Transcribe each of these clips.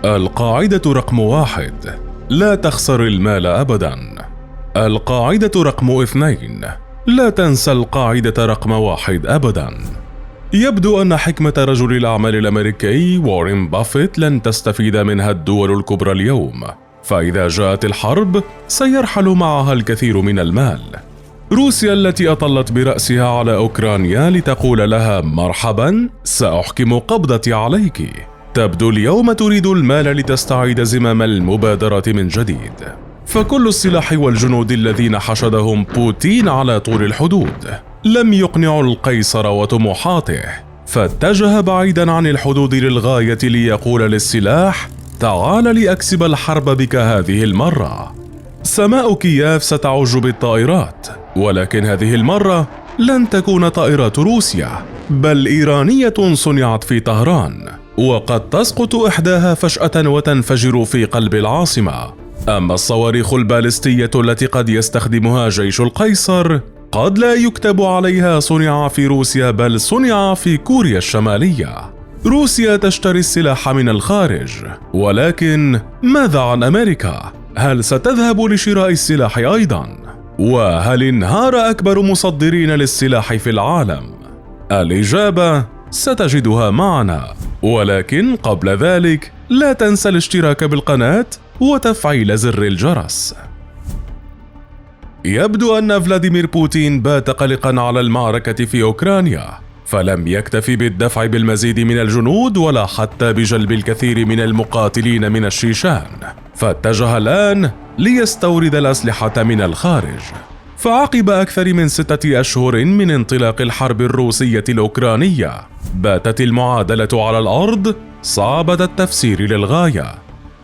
القاعدة رقم 1: لا تخسر المال أبدا. القاعدة رقم 2: لا تنسى القاعدة رقم 1 أبدا. يبدو أن حكمة رجل الأعمال الأمريكي وارين بافيت لن تستفيد منها الدول الكبرى اليوم، فإذا جاءت الحرب سيرحل معها الكثير من المال. روسيا التي أطلت برأسها على أوكرانيا لتقول لها مرحبا، سأحكم قبضتي عليك، تبدو اليوم تريد المال لتستعيد زمام المبادرة من جديد. فكل السلاح والجنود الذين حشدهم بوتين على طول الحدود لم يقنعوا القيصر وطموحاته، فاتجه بعيدا عن الحدود للغاية ليقول للسلاح تعال لأكسب الحرب بك هذه المرة. سماء كييف ستعج بالطائرات، ولكن هذه المرة لن تكون طائرات روسيا بل إيرانية صنعت في طهران، وقد تسقط إحداها فجأة وتنفجر في قلب العاصمة. أما الصواريخ البالستية التي قد يستخدمها جيش القيصر قد لا يكتب عليها صنع في روسيا بل صنع في كوريا الشمالية. روسيا تشتري السلاح من الخارج، ولكن ماذا عن أمريكا؟ هل ستذهب لشراء السلاح أيضا؟ وهل انهار أكبر مصدرين للسلاح في العالم؟ الإجابة ستجدها معنا، ولكن قبل ذلك لا تنسى الاشتراك بالقناة وتفعيل زر الجرس. يبدو أن فلاديمير بوتين بات قلقا على المعركة في أوكرانيا، فلم يكتفي بالدفع بالمزيد من الجنود ولا حتى بجلب الكثير من المقاتلين من الشيشان، فاتجه الآن ليستورد الأسلحة من الخارج. فعقب أكثر من 6 أشهر من انطلاق الحرب الروسية الأوكرانية باتت المعادلة على الأرض صعبة التفسير للغاية.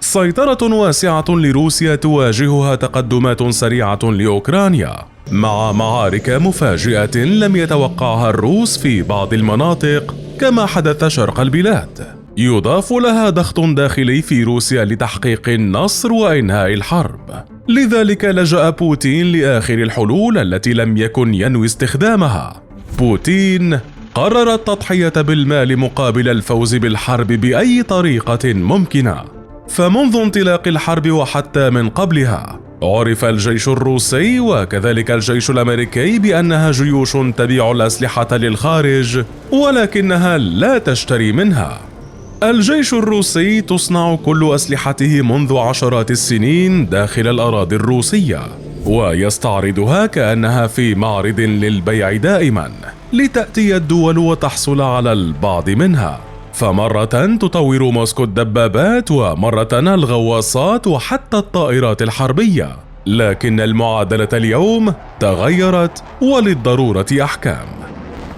سيطرة واسعة لروسيا تواجهها تقدمات سريعة لأوكرانيا مع معارك مفاجئة لم يتوقعها الروس في بعض المناطق كما حدث شرق البلاد، يضاف لها ضغط داخلي في روسيا لتحقيق النصر وإنهاء الحرب. لذلك لجأ بوتين لآخر الحلول التي لم يكن ينوي استخدامها. بوتين قرر التضحية بالمال مقابل الفوز بالحرب بأي طريقة ممكنة. فمنذ انطلاق الحرب وحتى من قبلها عرف الجيش الروسي وكذلك الجيش الأمريكي بأنها جيوش تبيع الأسلحة للخارج ولكنها لا تشتري منها. الجيش الروسي تصنع كل أسلحته منذ عشرات السنين داخل الأراضي الروسية ويستعرضها كأنها في معرض للبيع دائما لتأتي الدول وتحصل على البعض منها. فمرة تطور موسكو الدبابات ومرة الغواصات وحتى الطائرات الحربية، لكن المعادلة اليوم تغيرت وللضرورة أحكام.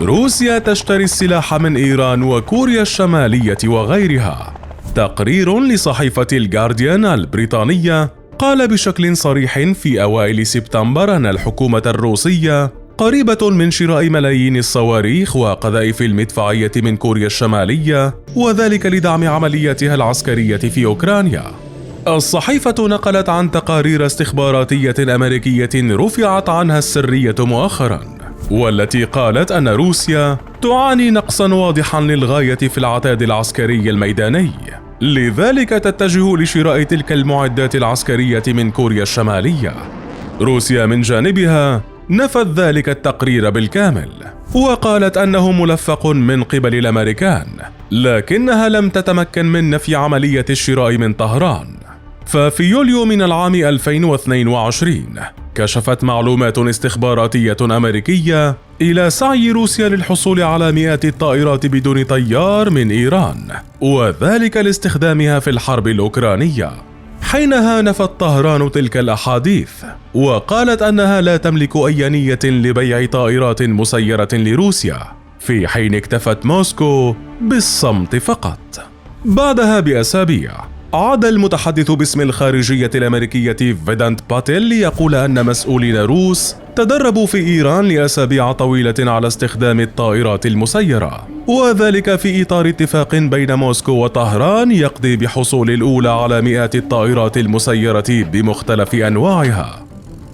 روسيا تشتري السلاح من إيران وكوريا الشمالية وغيرها. تقرير لصحيفة الجارديان البريطانية قال بشكل صريح في أوائل سبتمبر أن الحكومة الروسية قريبة من شراء ملايين الصواريخ وقذائف المدفعية من كوريا الشمالية، وذلك لدعم عملياتها العسكرية في أوكرانيا. الصحيفة نقلت عن تقارير استخباراتية أمريكية رفعت عنها السرية مؤخرا، والتي قالت أن روسيا تعاني نقصا واضحا للغاية في العتاد العسكري الميداني، لذلك تتجه لشراء تلك المعدات العسكرية من كوريا الشمالية. روسيا من جانبها نفت ذلك التقرير بالكامل وقالت أنه ملفق من قبل الأمريكان، لكنها لم تتمكن من نفي عملية الشراء من طهران. ففي يوليو من العام 2022 كشفت معلومات استخباراتية أمريكية إلى سعي روسيا للحصول على مئات الطائرات بدون طيار من إيران، وذلك لاستخدامها في الحرب الأوكرانية. حينها نفت طهران تلك الأحاديث وقالت أنها لا تملك أي نية لبيع طائرات مسيرة لروسيا، في حين اكتفت موسكو بالصمت فقط. بعدها بأسابيع عاد المتحدث باسم الخارجية الأمريكية فيدانت باتيل ليقول أن مسؤولين روس تدربوا في إيران لأسابيع طويلة على استخدام الطائرات المسيرة، وذلك في إطار اتفاق بين موسكو وطهران يقضي بحصول الأولى على مئات الطائرات المسيرة بمختلف أنواعها.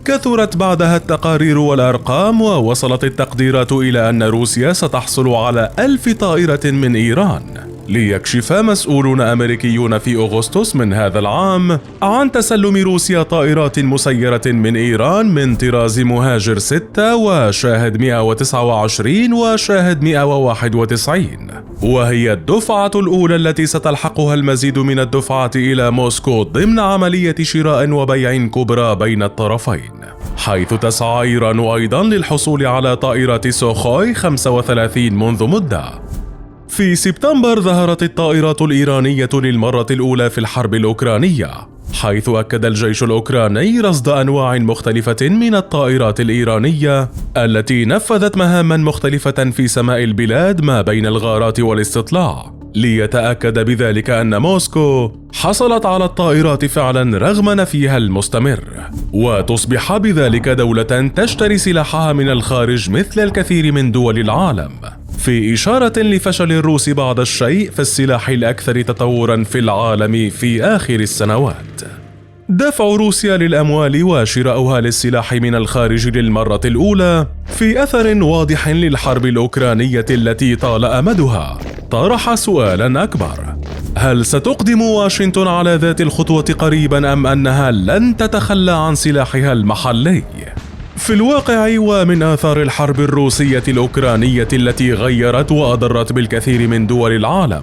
كثرت بعدها التقارير والأرقام ووصلت التقديرات إلى أن روسيا ستحصل على 1000 طائرة من إيران، ليكشف مسؤولون أمريكيون في أغسطس من هذا العام عن تسلم روسيا طائرات مسيرة من إيران من طراز مهاجر 6 وشاهد 129 وشاهد 191، وهي الدفعة الأولى التي ستلحقها المزيد من الدفعات إلى موسكو ضمن عملية شراء وبيع كبرى بين الطرفين، حيث تسعى إيران أيضا للحصول على طائرات سوخوي 35 منذ مدة. في سبتمبر ظهرت الطائرات الإيرانية للمرة الأولى في الحرب الأوكرانية، حيث أكد الجيش الأوكراني رصد أنواع مختلفة من الطائرات الإيرانية التي نفذت مهاما مختلفة في سماء البلاد ما بين الغارات والاستطلاع، ليتأكد بذلك أن موسكو حصلت على الطائرات فعلا رغم نفيها المستمر، وتصبح بذلك دولة تشتري سلاحها من الخارج مثل الكثير من دول العالم، في إشارة لفشل الروس بعض الشيء في السلاح الأكثر تطورا في العالم في آخر السنوات. دفع روسيا للأموال وشراؤها للسلاح من الخارج للمرة الأولى في أثر واضح للحرب الأوكرانية التي طال أمدها طرح سؤالا أكبر: هل ستقدم واشنطن على ذات الخطوة قريبا أم أنها لن تتخلى عن سلاحها المحلي؟ في الواقع، ومن آثار الحرب الروسية الأوكرانية التي غيرت وأضرت بالكثير من دول العالم،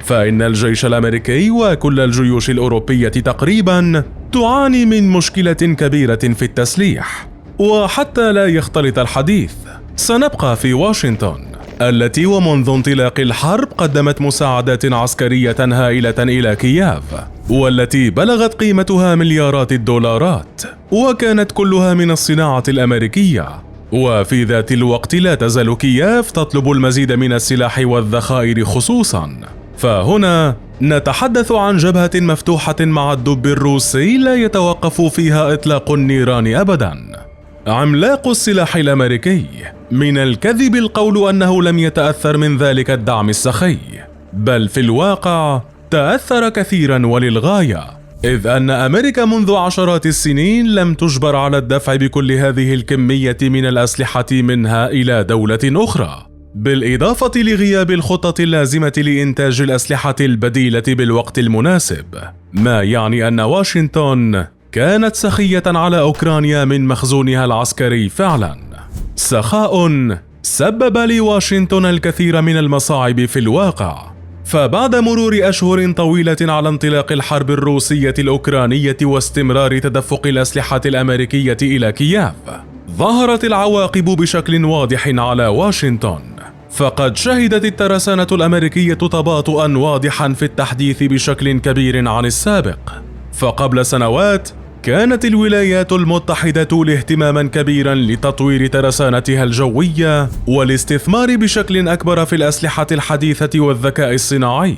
فإن الجيش الأمريكي وكل الجيوش الأوروبية تقريبا تعاني من مشكلة كبيرة في التسليح. وحتى لا يختلط الحديث، سنبقى في واشنطن التي ومنذ انطلاق الحرب قدمت مساعدات عسكرية هائلة إلى كييف، والتي بلغت قيمتها مليارات الدولارات، وكانت كلها من الصناعة الأمريكية. وفي ذات الوقت لا تزال كييف تطلب المزيد من السلاح والذخائر خصوصا، فهنا نتحدث عن جبهة مفتوحة مع الدب الروسي لا يتوقف فيها إطلاق النيران أبدا. عملاق السلاح الأمريكي، من الكذب القول أنه لم يتأثر من ذلك الدعم السخي، بل في الواقع تأثر كثيرا وللغاية، إذ أن أمريكا منذ عشرات السنين لم تجبر على الدفع بكل هذه الكمية من الأسلحة منها إلى دولة أخرى، بالإضافة لغياب الخطط اللازمة لإنتاج الأسلحة البديلة بالوقت المناسب، ما يعني أن واشنطن كانت سخية على أوكرانيا من مخزونها العسكري فعلا، سخاء سبب لواشنطن الكثير من المصاعب في الواقع. فبعد مرور أشهر طويلة على انطلاق الحرب الروسية الأوكرانية واستمرار تدفق الأسلحة الأمريكية إلى كييف، ظهرت العواقب بشكل واضح على واشنطن، فقد شهدت الترسانة الأمريكية تباطؤا واضحا في التحديث بشكل كبير عن السابق. فقبل سنوات كانت الولايات المتحدة تولي اهتماما كبيرا لتطوير ترسانتها الجوية والاستثمار بشكل أكبر في الأسلحة الحديثة والذكاء الصناعي،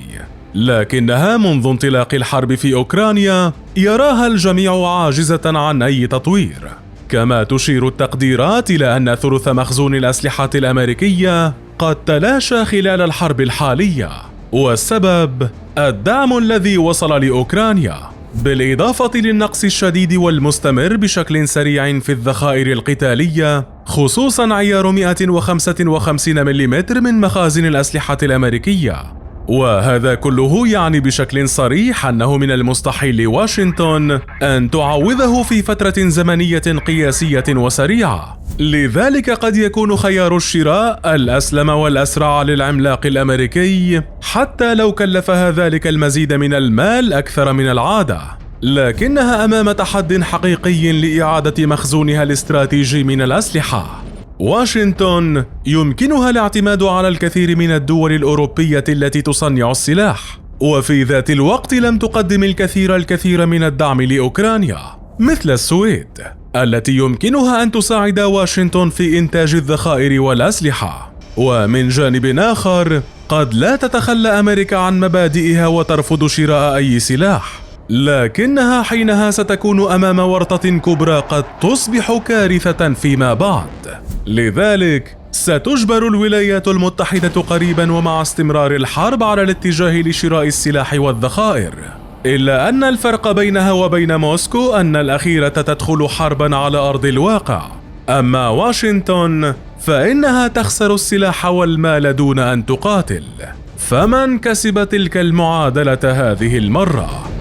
لكنها منذ انطلاق الحرب في أوكرانيا يراها الجميع عاجزة عن أي تطوير، كما تشير التقديرات إلى أن ثلث مخزون الأسلحة الأمريكية قد تلاشى خلال الحرب الحالية، والسبب الدعم الذي وصل لأوكرانيا، بالإضافة للنقص الشديد والمستمر بشكل سريع في الذخائر القتالية، خصوصا عيار 155 ملم من مخازن الأسلحة الأمريكية. وهذا كله يعني بشكل صريح أنه من المستحيل لواشنطن أن تعوضه في فترة زمنية قياسية وسريعة، لذلك قد يكون خيار الشراء الأسلم والأسرع للعملاق الأمريكي حتى لو كلفها ذلك المزيد من المال أكثر من العادة، لكنها أمام تحد حقيقي لإعادة مخزونها الاستراتيجي من الأسلحة. واشنطن يمكنها الاعتماد على الكثير من الدول الأوروبية التي تصنع السلاح، وفي ذات الوقت لم تقدم الكثير من الدعم لأوكرانيا، مثل السويد التي يمكنها أن تساعد واشنطن في إنتاج الذخائر والأسلحة. ومن جانب آخر قد لا تتخلى أمريكا عن مبادئها وترفض شراء أي سلاح، لكنها حينها ستكون أمام ورطة كبرى قد تصبح كارثة فيما بعد. لذلك ستجبر الولايات المتحدة قريبا ومع استمرار الحرب على الاتجاه لشراء السلاح والذخائر، إلا أن الفرق بينها وبين موسكو أن الأخيرة تدخل حربا على أرض الواقع، أما واشنطن فإنها تخسر السلاح والمال دون أن تقاتل. فمن كسب تلك المعادلة هذه المرة؟